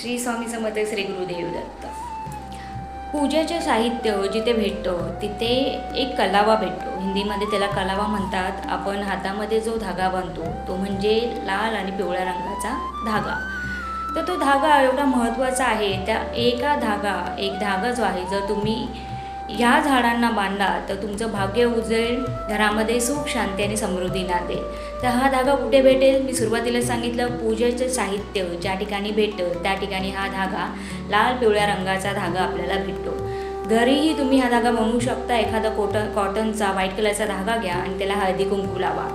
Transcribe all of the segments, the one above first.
श्री स्वामी समर्थ श्री गुरुदेव दत्त। पूजेचे साहित्य जिथे भेटतं तिथे एक कलावा भेटतो। हिंदीमध्ये त्याला कलावा म्हणतात। आपण हातामध्ये जो धागा बांधतो तो म्हणजे लाल आणि पिवळ्या रंगाचा धागा। तर तो धागा एवढा महत्त्वाचा आहे। त्या एक धागा जो आहे जर तुम्ही ह्या झाडांना बांधला तर तुमचं भाग्य उजळेल, घरामध्ये सुख शांती आणि समृद्धी नांदेल। तर हा धागा कुठे भेटेल? मी सुरुवातीला सांगितलं, पूजेचं साहित्य ज्या ठिकाणी भेटतं त्या ठिकाणी हा धागा लाल पिवळ्या रंगाचा धागा आपल्याला भेटतो। घरीही तुम्ही हा धागा बनवू शकता। एखादा कॉटनचा व्हाईट कलरचा धागा घ्या आणि त्याला हळदी कुंकू लावा,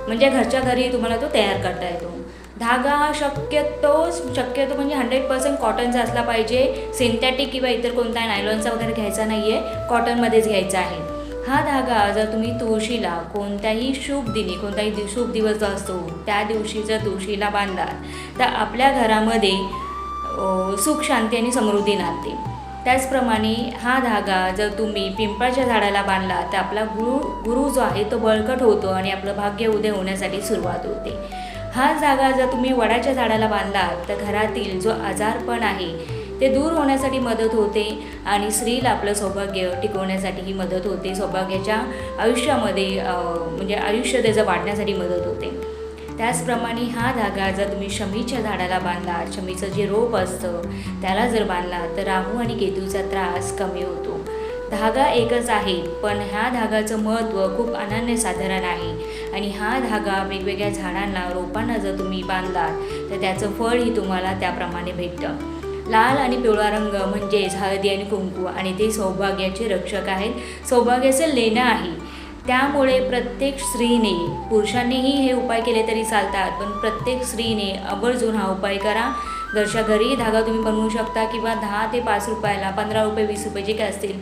म्हणजे घरच्या घरी तुम्हाला तो तयार करता येतो। धागा शक्यतो म्हणजे 100% कॉटनचा असला पाहिजे। सिंथेटिक किंवा इतर कोणता नायलॉनचा वगैरे घ्यायचा नाही आहे, कॉटनमध्येच घ्यायचा आहे। हा धागा जर तुम्ही तुळशीला कोणत्याही शुभ दिनी, कोणताही शुभ दिवस जो असतो त्या दिवशी जर तुळशीला बांधला तर आपल्या घरामध्ये सुख शांती आणि समृद्धी नांदते। त्याचप्रमाणे हा धागा जर तुम्ही पिंपळाच्या झाडाला बांधला तर आपला गुरु जो आहे तो बळकट होतो आणि आपलं भाग्य उदय होण्यासाठी सुरुवात होते। हा धागा जर तुम्ही वडाच्या झाडाला बांधला तर घरातील जो आजारपण आहे ते दूर होण्यासाठी मदत होते आणि स्त्रीला आपलं सौभाग्य टिकवण्यासाठीही मदत होते। सौभाग्याच्या आयुष्यामध्ये म्हणजे आयुष्य त्याचं वाढण्यासाठी मदत होते। त्याचप्रमाणे हा धागा जर तुम्ही शमीच्या झाडाला बांधला, शमीचं जे रोप असतं त्याला जर बांधला तर राहू आणि केतूचा त्रास कमी होतो। धागा एकच आहे पण ह्या धागाचं महत्त्व खूप अनन्यसाधारण आहे आणि हा धागा वेगवेगळ्या झाडांना, रोपांना जर तुम्ही बांधलात तर त्याचं फळही तुम्हाला त्याप्रमाणे भेटतं। लाल आणि पिवळा रंग म्हणजेच हळदी आणि कुंकू आणि ते सौभाग्याचे रक्षक आहेत, सौभाग्याचं लेणं आहे। त्यामुळे प्रत्येक स्त्रीने, पुरुषांनीही हे उपाय केले तरी चालतात, पण प्रत्येक स्त्रीने आवर्जून हा उपाय करा। घरच्या घरी धागा तुम्ही बनवू शकता किंवा 10 ते 5 रुपयाला, 15 रुपये, 20 रुपये जे काय असतील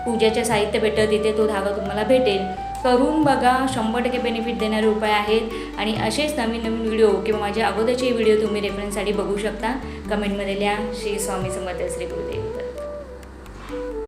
पूजेचे साहित्य भेटतं तिथे तो धागा तुम्हाला भेटेल। करून बघा, 100% बेनिफिट देणारे उपाय आहेत आणि असेच नवीन नवीन व्हिडिओ किंवा माझ्या अगोदरचे व्हिडिओ तुम्ही रेफरन्ससाठी बघू शकता। कमेंटमध्ये लिहा। श्री स्वामी समर्थ श्री गुरुदेव।